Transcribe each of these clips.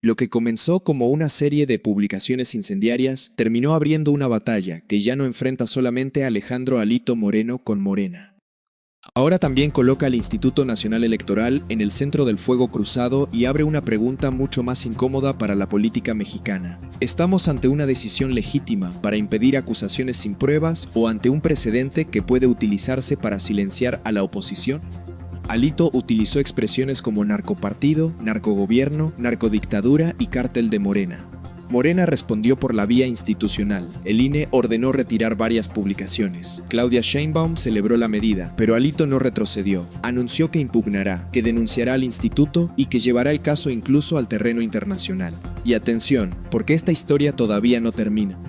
Lo que comenzó como una serie de publicaciones incendiarias terminó abriendo una batalla que ya no enfrenta solamente a Alejandro Alito Moreno con Morena. Ahora también coloca al Instituto Nacional Electoral en el centro del fuego cruzado y abre una pregunta mucho más incómoda para la política mexicana. ¿Estamos ante una decisión legítima para impedir acusaciones sin pruebas o ante un precedente que puede utilizarse para silenciar a la oposición? Alito utilizó expresiones como narcopartido, narcogobierno, narcodictadura y cártel de Morena. Morena respondió por la vía institucional. El INE ordenó retirar varias publicaciones. Claudia Sheinbaum celebró la medida, pero Alito no retrocedió. Anunció que impugnará, que denunciará al instituto y que llevará el caso incluso al terreno internacional. Y atención, porque esta historia todavía no termina.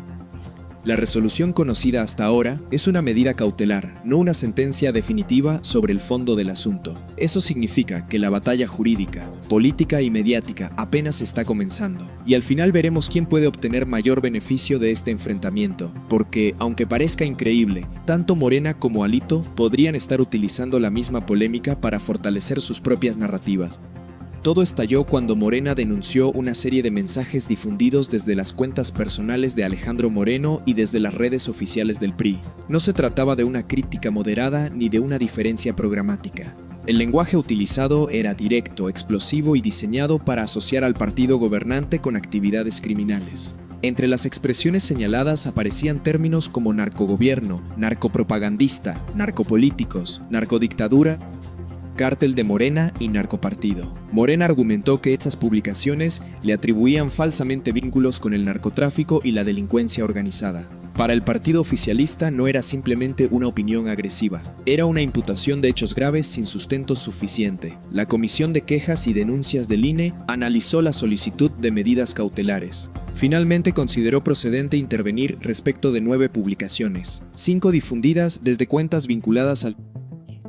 La resolución conocida hasta ahora es una medida cautelar, no una sentencia definitiva sobre el fondo del asunto. Eso significa que la batalla jurídica, política y mediática apenas está comenzando. Y al final veremos quién puede obtener mayor beneficio de este enfrentamiento, porque, aunque parezca increíble, tanto Morena como Alito podrían estar utilizando la misma polémica para fortalecer sus propias narrativas. Todo estalló cuando Morena denunció una serie de mensajes difundidos desde las cuentas personales de Alejandro Moreno y desde las redes oficiales del PRI. No se trataba de una crítica moderada ni de una diferencia programática. El lenguaje utilizado era directo, explosivo y diseñado para asociar al partido gobernante con actividades criminales. Entre las expresiones señaladas aparecían términos como narcogobierno, narcopropagandista, narcopolíticos, narcodictadura, cártel de Morena y narcopartido. Morena argumentó que esas publicaciones le atribuían falsamente vínculos con el narcotráfico y la delincuencia organizada. Para el partido oficialista no era simplemente una opinión agresiva, era una imputación de hechos graves sin sustento suficiente. La Comisión de Quejas y Denuncias del INE analizó la solicitud de medidas cautelares. Finalmente consideró procedente intervenir respecto de 9 publicaciones, 5 difundidas desde cuentas vinculadas al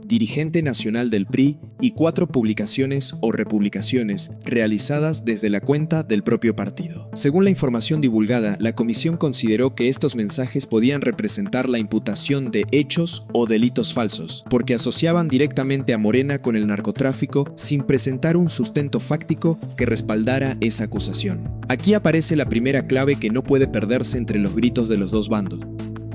dirigente nacional del PRI y 4 publicaciones o republicaciones realizadas desde la cuenta del propio partido. Según la información divulgada, la comisión consideró que estos mensajes podían representar la imputación de hechos o delitos falsos, porque asociaban directamente a Morena con el narcotráfico sin presentar un sustento fáctico que respaldara esa acusación. Aquí aparece la primera clave que no puede perderse entre los gritos de los dos bandos.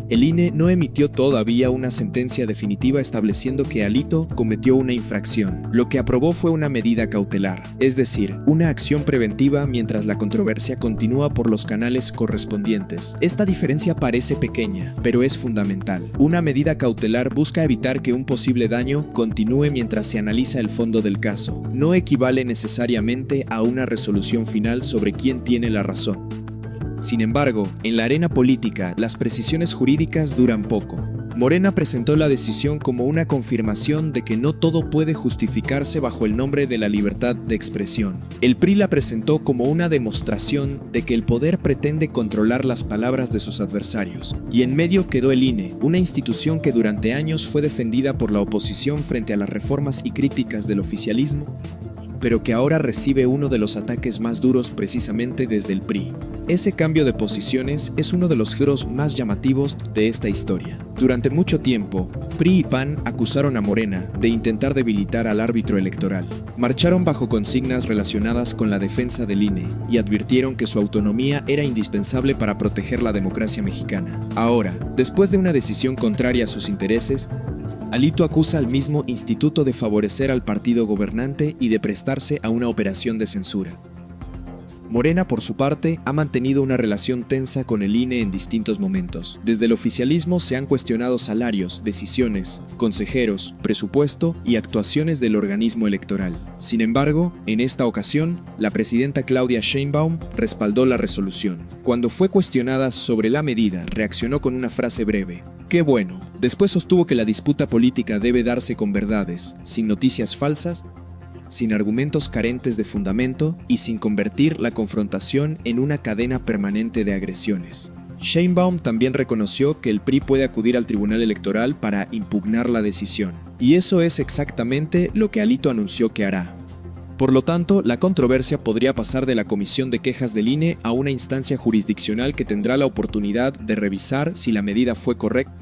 El INE no emitió todavía una sentencia definitiva estableciendo que Alito cometió una infracción. Lo que aprobó fue una medida cautelar, es decir, una acción preventiva mientras la controversia continúa por los canales correspondientes. Esta diferencia parece pequeña, pero es fundamental. Una medida cautelar busca evitar que un posible daño continúe mientras se analiza el fondo del caso. No equivale necesariamente a una resolución final sobre quién tiene la razón. Sin embargo, en la arena política, las precisiones jurídicas duran poco. Morena presentó la decisión como una confirmación de que no todo puede justificarse bajo el nombre de la libertad de expresión. El PRI la presentó como una demostración de que el poder pretende controlar las palabras de sus adversarios. Y en medio quedó el INE, una institución que durante años fue defendida por la oposición frente a las reformas y críticas del oficialismo, pero que ahora recibe uno de los ataques más duros precisamente desde el PRI. Ese cambio de posiciones es uno de los giros más llamativos de esta historia. Durante mucho tiempo, PRI y PAN acusaron a Morena de intentar debilitar al árbitro electoral. Marcharon bajo consignas relacionadas con la defensa del INE y advirtieron que su autonomía era indispensable para proteger la democracia mexicana. Ahora, después de una decisión contraria a sus intereses, Alito acusa al mismo instituto de favorecer al partido gobernante y de prestarse a una operación de censura. Morena, por su parte, ha mantenido una relación tensa con el INE en distintos momentos. Desde el oficialismo se han cuestionado salarios, decisiones, consejeros, presupuesto y actuaciones del organismo electoral. Sin embargo, en esta ocasión, la presidenta Claudia Sheinbaum respaldó la resolución. Cuando fue cuestionada sobre la medida, reaccionó con una frase breve: ¡qué bueno! Después sostuvo que la disputa política debe darse con verdades, sin noticias falsas, sin argumentos carentes de fundamento y sin convertir la confrontación en una cadena permanente de agresiones. Sheinbaum también reconoció que el PRI puede acudir al Tribunal Electoral para impugnar la decisión, y eso es exactamente lo que Alito anunció que hará. Por lo tanto, la controversia podría pasar de la Comisión de Quejas del INE a una instancia jurisdiccional que tendrá la oportunidad de revisar si la medida fue correcta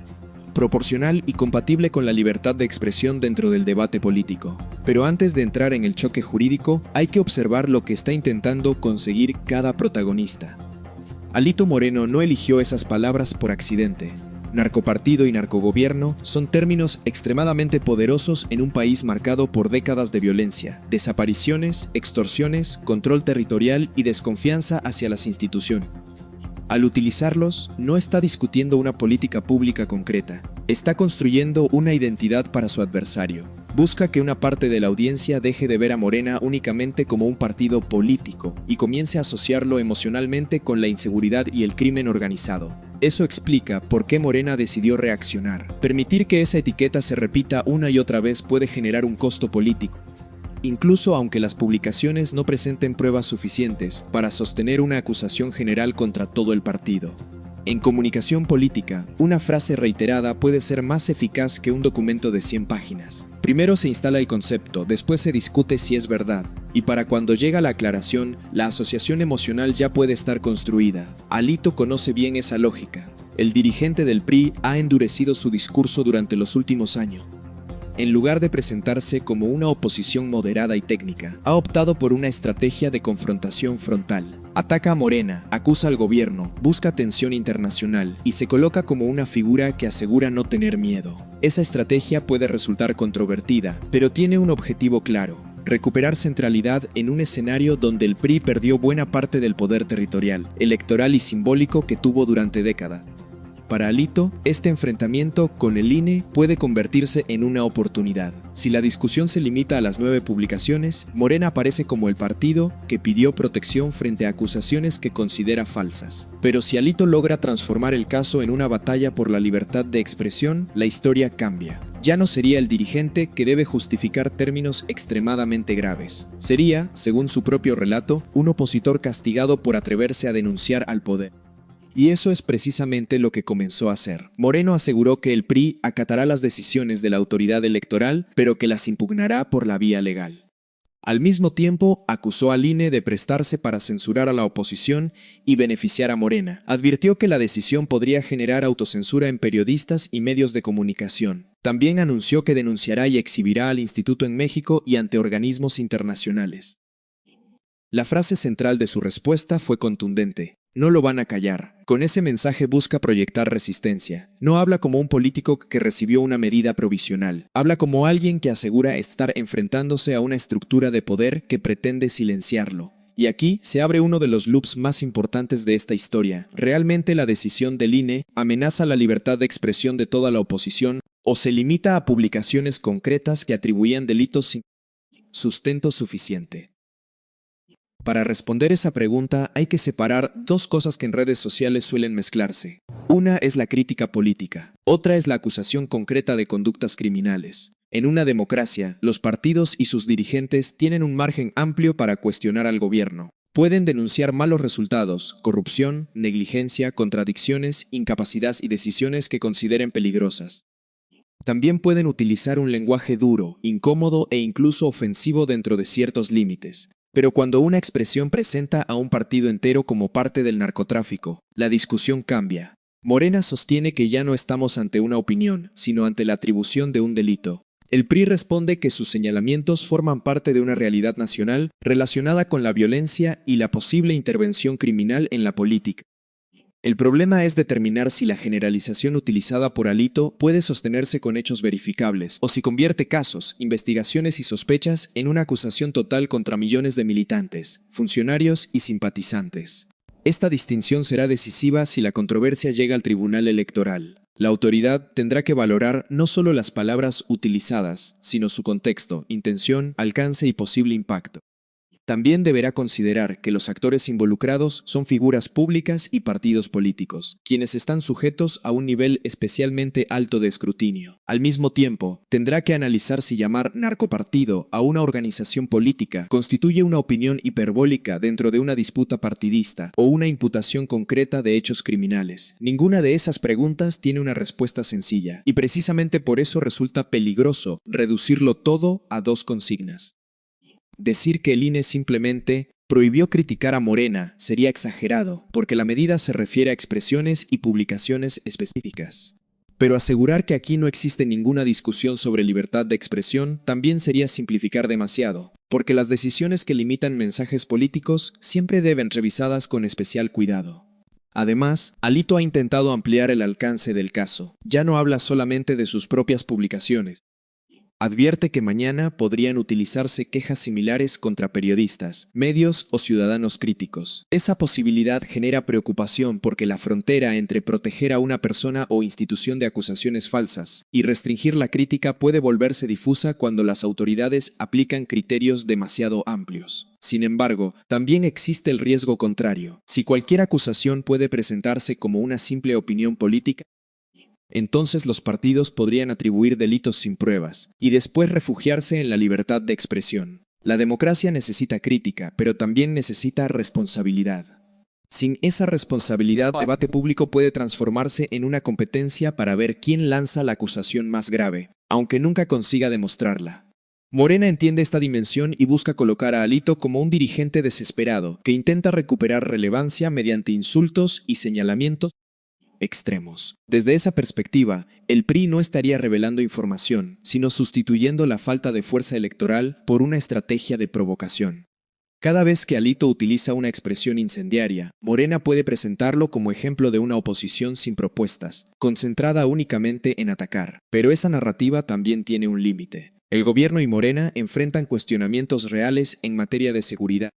proporcional y compatible con la libertad de expresión dentro del debate político. Pero antes de entrar en el choque jurídico, hay que observar lo que está intentando conseguir cada protagonista. Alito Moreno no eligió esas palabras por accidente. Narcopartido y narcogobierno son términos extremadamente poderosos en un país marcado por décadas de violencia, desapariciones, extorsiones, control territorial y desconfianza hacia las instituciones. Al utilizarlos, no está discutiendo una política pública concreta, está construyendo una identidad para su adversario. Busca que una parte de la audiencia deje de ver a Morena únicamente como un partido político y comience a asociarlo emocionalmente con la inseguridad y el crimen organizado. Eso explica por qué Morena decidió reaccionar. Permitir que esa etiqueta se repita una y otra vez puede generar un costo político, incluso aunque las publicaciones no presenten pruebas suficientes para sostener una acusación general contra todo el partido. En comunicación política, una frase reiterada puede ser más eficaz que un documento de 100 páginas. Primero se instala el concepto, después se discute si es verdad, y para cuando llega la aclaración, la asociación emocional ya puede estar construida. Alito conoce bien esa lógica. El dirigente del PRI ha endurecido su discurso durante los últimos años. En lugar de presentarse como una oposición moderada y técnica, ha optado por una estrategia de confrontación frontal. Ataca a Morena, acusa al gobierno, busca atención internacional y se coloca como una figura que asegura no tener miedo. Esa estrategia puede resultar controvertida, pero tiene un objetivo claro: recuperar centralidad en un escenario donde el PRI perdió buena parte del poder territorial, electoral y simbólico que tuvo durante décadas. Para Alito, este enfrentamiento con el INE puede convertirse en una oportunidad. Si la discusión se limita a las 9 publicaciones, Morena aparece como el partido que pidió protección frente a acusaciones que considera falsas. Pero si Alito logra transformar el caso en una batalla por la libertad de expresión, la historia cambia. Ya no sería el dirigente que debe justificar términos extremadamente graves. Sería, según su propio relato, un opositor castigado por atreverse a denunciar al poder. Y eso es precisamente lo que comenzó a hacer. Moreno aseguró que el PRI acatará las decisiones de la autoridad electoral, pero que las impugnará por la vía legal. Al mismo tiempo, acusó al INE de prestarse para censurar a la oposición y beneficiar a Morena. Advirtió que la decisión podría generar autocensura en periodistas y medios de comunicación. También anunció que denunciará y exhibirá al instituto en México y ante organismos internacionales. La frase central de su respuesta fue contundente: no lo van a callar. Con ese mensaje busca proyectar resistencia. No habla como un político que recibió una medida provisional. Habla como alguien que asegura estar enfrentándose a una estructura de poder que pretende silenciarlo. Y aquí se abre uno de los loops más importantes de esta historia. ¿Realmente la decisión del INE amenaza la libertad de expresión de toda la oposición o se limita a publicaciones concretas que atribuían delitos sin sustento suficiente? Para responder esa pregunta hay que separar dos cosas que en redes sociales suelen mezclarse. Una es la crítica política, otra es la acusación concreta de conductas criminales. En una democracia, los partidos y sus dirigentes tienen un margen amplio para cuestionar al gobierno. Pueden denunciar malos resultados, corrupción, negligencia, contradicciones, incapacidad y decisiones que consideren peligrosas. También pueden utilizar un lenguaje duro, incómodo e incluso ofensivo dentro de ciertos límites. Pero cuando una expresión presenta a un partido entero como parte del narcotráfico, la discusión cambia. Morena sostiene que ya no estamos ante una opinión, sino ante la atribución de un delito. El PRI responde que sus señalamientos forman parte de una realidad nacional relacionada con la violencia y la posible intervención criminal en la política. El problema es determinar si la generalización utilizada por Alito puede sostenerse con hechos verificables o si convierte casos, investigaciones y sospechas en una acusación total contra millones de militantes, funcionarios y simpatizantes. Esta distinción será decisiva si la controversia llega al Tribunal Electoral. La autoridad tendrá que valorar no solo las palabras utilizadas, sino su contexto, intención, alcance y posible impacto. También deberá considerar que los actores involucrados son figuras públicas y partidos políticos, quienes están sujetos a un nivel especialmente alto de escrutinio. Al mismo tiempo, tendrá que analizar si llamar narcopartido a una organización política constituye una opinión hiperbólica dentro de una disputa partidista o una imputación concreta de hechos criminales. Ninguna de esas preguntas tiene una respuesta sencilla, y precisamente por eso resulta peligroso reducirlo todo a dos consignas. Decir que el INE simplemente prohibió criticar a Morena sería exagerado, porque la medida se refiere a expresiones y publicaciones específicas. Pero asegurar que aquí no existe ninguna discusión sobre libertad de expresión también sería simplificar demasiado, porque las decisiones que limitan mensajes políticos siempre deben revisadas con especial cuidado. Además, Alito ha intentado ampliar el alcance del caso. Ya no habla solamente de sus propias publicaciones. Advierte que mañana podrían utilizarse quejas similares contra periodistas, medios o ciudadanos críticos. Esa posibilidad genera preocupación porque la frontera entre proteger a una persona o institución de acusaciones falsas y restringir la crítica puede volverse difusa cuando las autoridades aplican criterios demasiado amplios. Sin embargo, también existe el riesgo contrario. Si cualquier acusación puede presentarse como una simple opinión política, entonces los partidos podrían atribuir delitos sin pruebas y después refugiarse en la libertad de expresión. La democracia necesita crítica, pero también necesita responsabilidad. Sin esa responsabilidad, el debate público puede transformarse en una competencia para ver quién lanza la acusación más grave, aunque nunca consiga demostrarla. Morena entiende esta dimensión y busca colocar a Alito como un dirigente desesperado que intenta recuperar relevancia mediante insultos y señalamientos extremos. Desde esa perspectiva, el PRI no estaría revelando información, sino sustituyendo la falta de fuerza electoral por una estrategia de provocación. Cada vez que Alito utiliza una expresión incendiaria, Morena puede presentarlo como ejemplo de una oposición sin propuestas, concentrada únicamente en atacar. Pero esa narrativa también tiene un límite. El gobierno y Morena enfrentan cuestionamientos reales en materia de seguridad.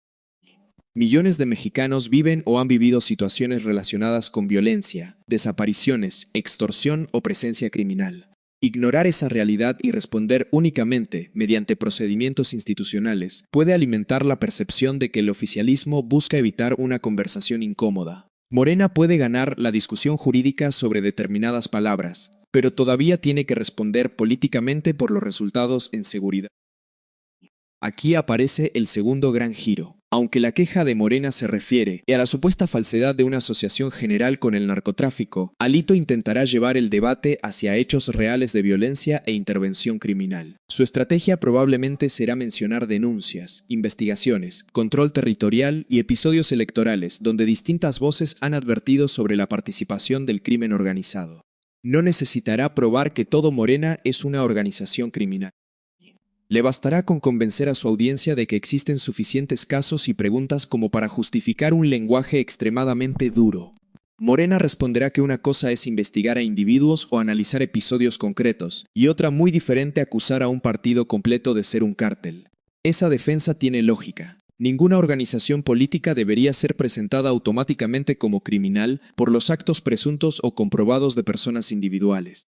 Millones de mexicanos viven o han vivido situaciones relacionadas con violencia, desapariciones, extorsión o presencia criminal. Ignorar esa realidad y responder únicamente mediante procedimientos institucionales puede alimentar la percepción de que el oficialismo busca evitar una conversación incómoda. Morena puede ganar la discusión jurídica sobre determinadas palabras, pero todavía tiene que responder políticamente por los resultados en seguridad. Aquí aparece el segundo gran giro. Aunque la queja de Morena se refiere a la supuesta falsedad de una asociación general con el narcotráfico, Alito intentará llevar el debate hacia hechos reales de violencia e intervención criminal. Su estrategia probablemente será mencionar denuncias, investigaciones, control territorial y episodios electorales donde distintas voces han advertido sobre la participación del crimen organizado. No necesitará probar que todo Morena es una organización criminal. Le bastará con convencer a su audiencia de que existen suficientes casos y preguntas como para justificar un lenguaje extremadamente duro. Morena responderá que una cosa es investigar a individuos o analizar episodios concretos, y otra muy diferente acusar a un partido completo de ser un cártel. Esa defensa tiene lógica. Ninguna organización política debería ser presentada automáticamente como criminal por los actos presuntos o comprobados de personas individuales.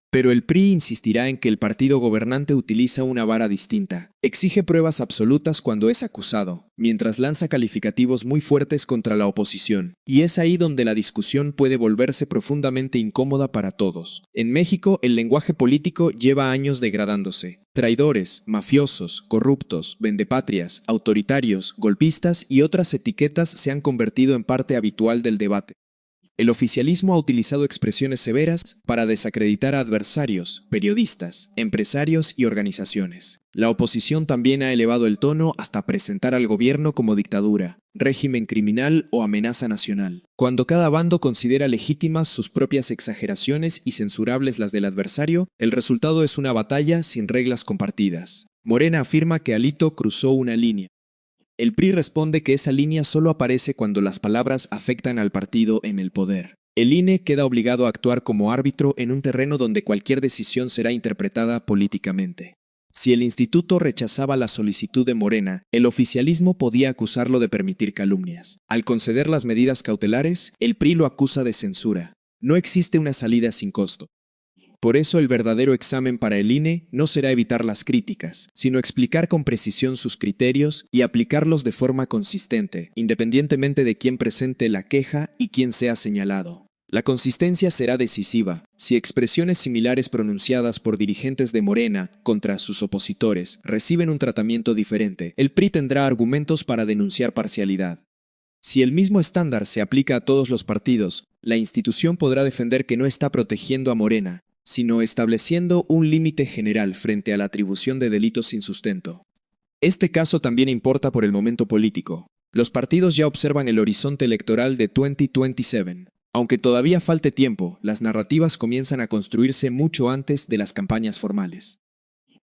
Pero el PRI insistirá en que el partido gobernante utiliza una vara distinta. Exige pruebas absolutas cuando es acusado, mientras lanza calificativos muy fuertes contra la oposición. Y es ahí donde la discusión puede volverse profundamente incómoda para todos. En México, el lenguaje político lleva años degradándose. Traidores, mafiosos, corruptos, vendepatrias, autoritarios, golpistas y otras etiquetas se han convertido en parte habitual del debate. El oficialismo ha utilizado expresiones severas para desacreditar a adversarios, periodistas, empresarios y organizaciones. La oposición también ha elevado el tono hasta presentar al gobierno como dictadura, régimen criminal o amenaza nacional, cuando cada bando considera legítimas sus propias exageraciones y censurables las del adversario. El resultado es una batalla sin reglas compartidas. Morena afirma que Alito cruzó una línea. El PRI responde que esa línea solo aparece cuando las palabras afectan al partido en el poder. El INE queda obligado a actuar como árbitro en un terreno donde cualquier decisión será interpretada políticamente. Si el instituto rechazaba la solicitud de Morena, el oficialismo podía acusarlo de permitir calumnias. Al conceder las medidas cautelares, el PRI lo acusa de censura. No existe una salida sin costo. Por eso el verdadero examen para el INE no será evitar las críticas, sino explicar con precisión sus criterios y aplicarlos de forma consistente, independientemente de quién presente la queja y quién sea señalado. La consistencia será decisiva. Si expresiones similares pronunciadas por dirigentes de Morena contra sus opositores reciben un tratamiento diferente, el PRI tendrá argumentos para denunciar parcialidad. Si el mismo estándar se aplica a todos los partidos, la institución podrá defender que no está protegiendo a Morena, sino estableciendo un límite general frente a la atribución de delitos sin sustento. Este caso también importa por el momento político. Los partidos ya observan el horizonte electoral de 2027. Aunque todavía falte tiempo, las narrativas comienzan a construirse mucho antes de las campañas formales.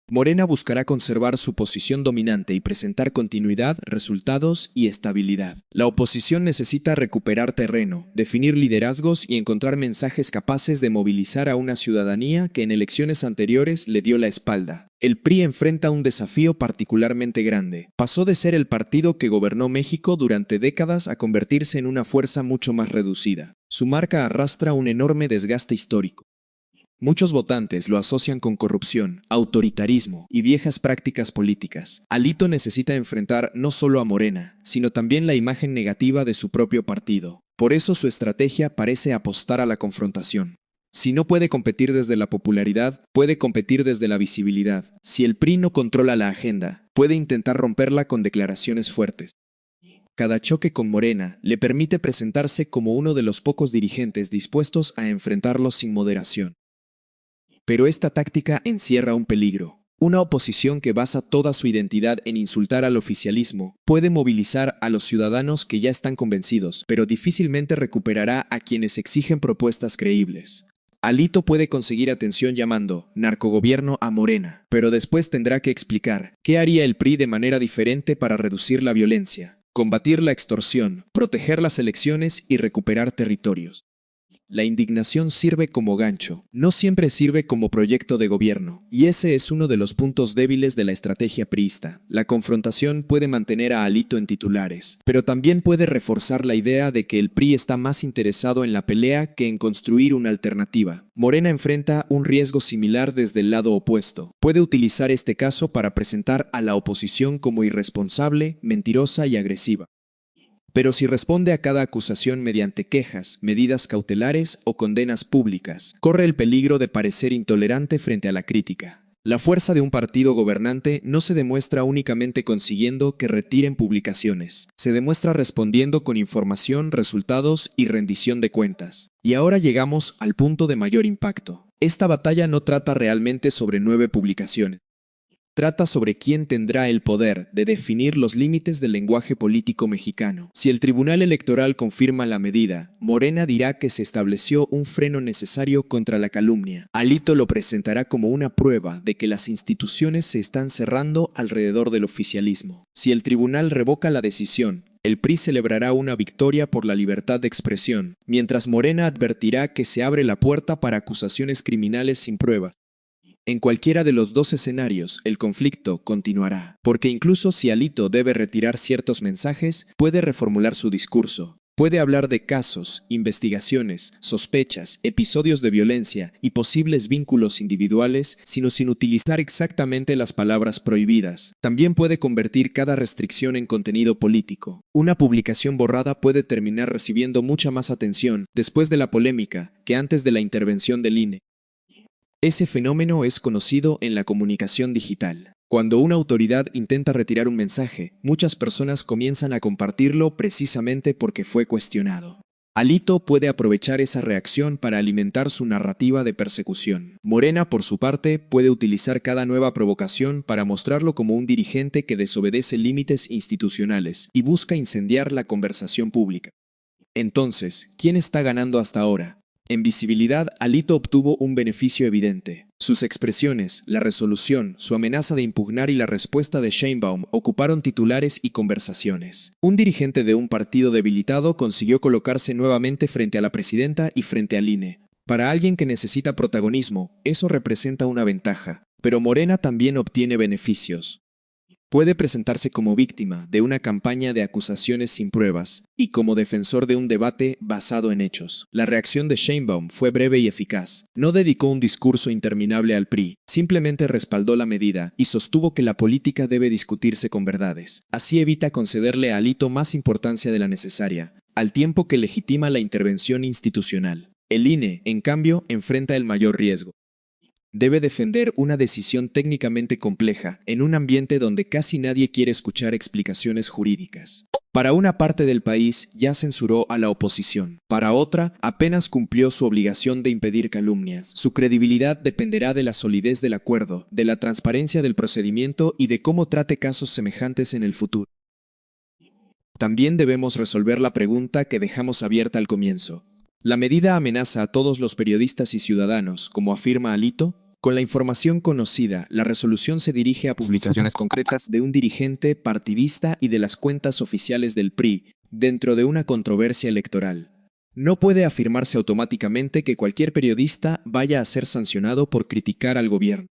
Morena buscará conservar su posición dominante y presentar continuidad, resultados y estabilidad. La oposición necesita recuperar terreno, definir liderazgos y encontrar mensajes capaces de movilizar a una ciudadanía que en elecciones anteriores le dio la espalda. El PRI enfrenta un desafío particularmente grande. Pasó de ser el partido que gobernó México durante décadas a convertirse en una fuerza mucho más reducida. Su marca arrastra un enorme desgaste histórico. Muchos votantes lo asocian con corrupción, autoritarismo y viejas prácticas políticas. Alito necesita enfrentar no solo a Morena, sino también la imagen negativa de su propio partido. Por eso su estrategia parece apostar a la confrontación. Si no puede competir desde la popularidad, puede competir desde la visibilidad. Si el PRI no controla la agenda, puede intentar romperla con declaraciones fuertes. Cada choque con Morena le permite presentarse como uno de los pocos dirigentes dispuestos a enfrentarlo sin moderación. Pero esta táctica encierra un peligro. Una oposición que basa toda su identidad en insultar al oficialismo puede movilizar a los ciudadanos que ya están convencidos, pero difícilmente recuperará a quienes exigen propuestas creíbles. Alito puede conseguir atención llamando narcogobierno a Morena, pero después tendrá que explicar qué haría el PRI de manera diferente para reducir la violencia, combatir la extorsión, proteger las elecciones y recuperar territorios. La indignación sirve como gancho, no siempre sirve como proyecto de gobierno, y ese es uno de los puntos débiles de la estrategia priista. La confrontación puede mantener a Alito en titulares, pero también puede reforzar la idea de que el PRI está más interesado en la pelea que en construir una alternativa. Morena enfrenta un riesgo similar desde el lado opuesto. Puede utilizar este caso para presentar a la oposición como irresponsable, mentirosa y agresiva. Pero si responde a cada acusación mediante quejas, medidas cautelares o condenas públicas, corre el peligro de parecer intolerante frente a la crítica. La fuerza de un partido gobernante no se demuestra únicamente consiguiendo que retiren publicaciones, se demuestra respondiendo con información, resultados y rendición de cuentas. Y ahora llegamos al punto de mayor impacto. Esta batalla no trata realmente sobre 9 publicaciones. Trata sobre quién tendrá el poder de definir los límites del lenguaje político mexicano. Si el Tribunal Electoral confirma la medida, Morena dirá que se estableció un freno necesario contra la calumnia. Alito lo presentará como una prueba de que las instituciones se están cerrando alrededor del oficialismo. Si el tribunal revoca la decisión, el PRI celebrará una victoria por la libertad de expresión, mientras Morena advertirá que se abre la puerta para acusaciones criminales sin pruebas. En cualquiera de los dos escenarios, el conflicto continuará, porque incluso si Alito debe retirar ciertos mensajes, puede reformular su discurso. Puede hablar de casos, investigaciones, sospechas, episodios de violencia y posibles vínculos individuales, sino sin utilizar exactamente las palabras prohibidas. También puede convertir cada restricción en contenido político. Una publicación borrada puede terminar recibiendo mucha más atención después de la polémica que antes de la intervención del INE. Ese fenómeno es conocido en la comunicación digital. Cuando una autoridad intenta retirar un mensaje, muchas personas comienzan a compartirlo precisamente porque fue cuestionado. Alito puede aprovechar esa reacción para alimentar su narrativa de persecución. Morena, por su parte, puede utilizar cada nueva provocación para mostrarlo como un dirigente que desobedece límites institucionales y busca incendiar la conversación pública. Entonces, ¿quién está ganando hasta ahora? En visibilidad, Alito obtuvo un beneficio evidente. Sus expresiones, la resolución, su amenaza de impugnar y la respuesta de Sheinbaum ocuparon titulares y conversaciones. Un dirigente de un partido debilitado consiguió colocarse nuevamente frente a la presidenta y frente al INE. Para alguien que necesita protagonismo, eso representa una ventaja. Pero Morena también obtiene beneficios. Puede presentarse como víctima de una campaña de acusaciones sin pruebas y como defensor de un debate basado en hechos. La reacción de Sheinbaum fue breve y eficaz. No dedicó un discurso interminable al PRI, simplemente respaldó la medida y sostuvo que la política debe discutirse con verdades. Así evita concederle a Alito más importancia de la necesaria, al tiempo que legitima la intervención institucional. El INE, en cambio, enfrenta el mayor riesgo. Debe defender una decisión técnicamente compleja en un ambiente donde casi nadie quiere escuchar explicaciones jurídicas. Para una parte del país ya censuró a la oposición. Para otra, apenas cumplió su obligación de impedir calumnias. Su credibilidad dependerá de la solidez del acuerdo, de la transparencia del procedimiento y de cómo trate casos semejantes en el futuro. También debemos resolver la pregunta que dejamos abierta al comienzo. La medida amenaza a todos los periodistas y ciudadanos, como afirma Alito. Con la información conocida, la resolución se dirige a publicaciones concretas de un dirigente partidista y de las cuentas oficiales del PRI, dentro de una controversia electoral. No puede afirmarse automáticamente que cualquier periodista vaya a ser sancionado por criticar al gobierno.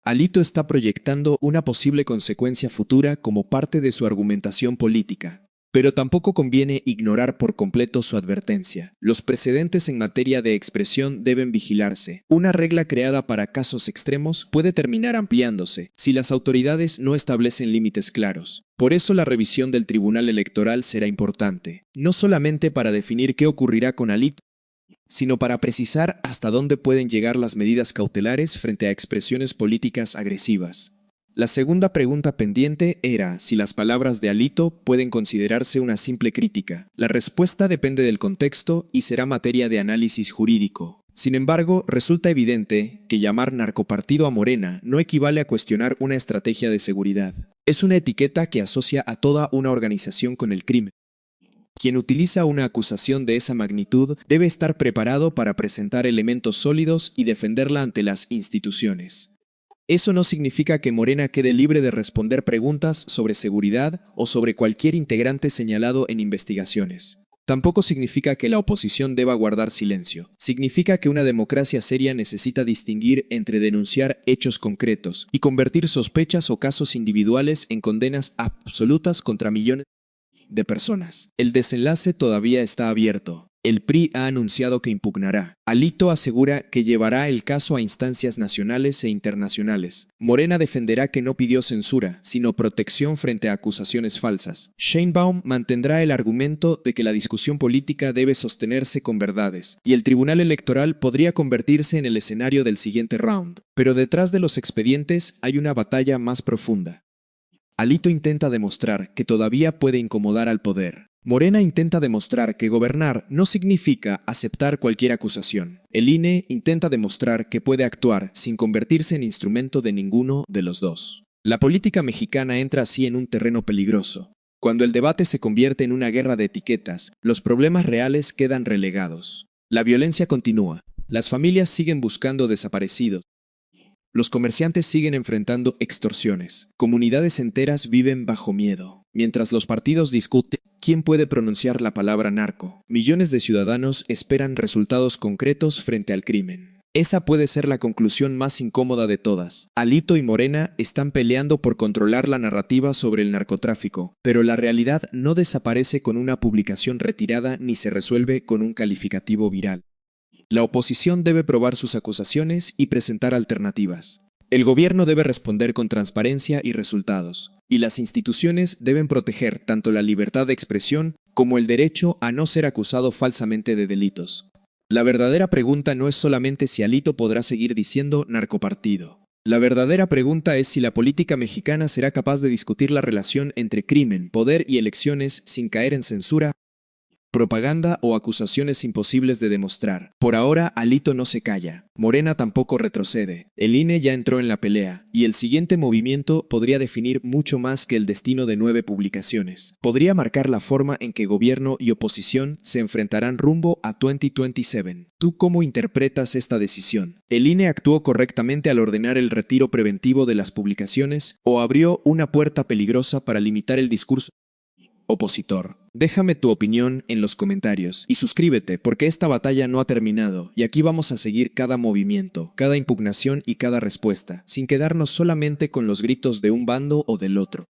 Alito está proyectando una posible consecuencia futura como parte de su argumentación política. Pero tampoco conviene ignorar por completo su advertencia. Los precedentes en materia de expresión deben vigilarse. Una regla creada para casos extremos puede terminar ampliándose si las autoridades no establecen límites claros. Por eso la revisión del Tribunal Electoral será importante, no solamente para definir qué ocurrirá con Alito, sino para precisar hasta dónde pueden llegar las medidas cautelares frente a expresiones políticas agresivas. La segunda pregunta pendiente era si las palabras de Alito pueden considerarse una simple crítica. La respuesta depende del contexto y será materia de análisis jurídico. Sin embargo, resulta evidente que llamar narcopartido a Morena no equivale a cuestionar una estrategia de seguridad. Es una etiqueta que asocia a toda una organización con el crimen. Quien utiliza una acusación de esa magnitud debe estar preparado para presentar elementos sólidos y defenderla ante las instituciones. Eso no significa que Morena quede libre de responder preguntas sobre seguridad o sobre cualquier integrante señalado en investigaciones. Tampoco significa que la oposición deba guardar silencio. Significa que una democracia seria necesita distinguir entre denunciar hechos concretos y convertir sospechas o casos individuales en condenas absolutas contra millones de personas. El desenlace todavía está abierto. El PRI ha anunciado que impugnará. Alito asegura que llevará el caso a instancias nacionales e internacionales. Morena defenderá que no pidió censura, sino protección frente a acusaciones falsas. Sheinbaum mantendrá el argumento de que la discusión política debe sostenerse con verdades, y el Tribunal Electoral podría convertirse en el escenario del siguiente round. Pero detrás de los expedientes hay una batalla más profunda. Alito intenta demostrar que todavía puede incomodar al poder. Morena intenta demostrar que gobernar no significa aceptar cualquier acusación. El INE intenta demostrar que puede actuar sin convertirse en instrumento de ninguno de los dos. La política mexicana entra así en un terreno peligroso. Cuando el debate se convierte en una guerra de etiquetas, los problemas reales quedan relegados. La violencia continúa. Las familias siguen buscando desaparecidos. Los comerciantes siguen enfrentando extorsiones. Comunidades enteras viven bajo miedo. Mientras los partidos discuten quién puede pronunciar la palabra narco, millones de ciudadanos esperan resultados concretos frente al crimen. Esa puede ser la conclusión más incómoda de todas. Alito y Morena están peleando por controlar la narrativa sobre el narcotráfico, pero la realidad no desaparece con una publicación retirada ni se resuelve con un calificativo viral. La oposición debe probar sus acusaciones y presentar alternativas. El gobierno debe responder con transparencia y resultados, y las instituciones deben proteger tanto la libertad de expresión como el derecho a no ser acusado falsamente de delitos. La verdadera pregunta no es solamente si Alito podrá seguir diciendo narcopartido. La verdadera pregunta es si la política mexicana será capaz de discutir la relación entre crimen, poder y elecciones sin caer en censura, propaganda o acusaciones imposibles de demostrar. Por ahora, Alito no se calla. Morena tampoco retrocede. El INE ya entró en la pelea, y el siguiente movimiento podría definir mucho más que el destino de 9 publicaciones. Podría marcar la forma en que gobierno y oposición se enfrentarán rumbo a 2027. ¿Tú cómo interpretas esta decisión? ¿El INE actuó correctamente al ordenar el retiro preventivo de las publicaciones o abrió una puerta peligrosa para limitar el discurso opositor? Déjame tu opinión en los comentarios y suscríbete porque esta batalla no ha terminado y aquí vamos a seguir cada movimiento, cada impugnación y cada respuesta, sin quedarnos solamente con los gritos de un bando o del otro.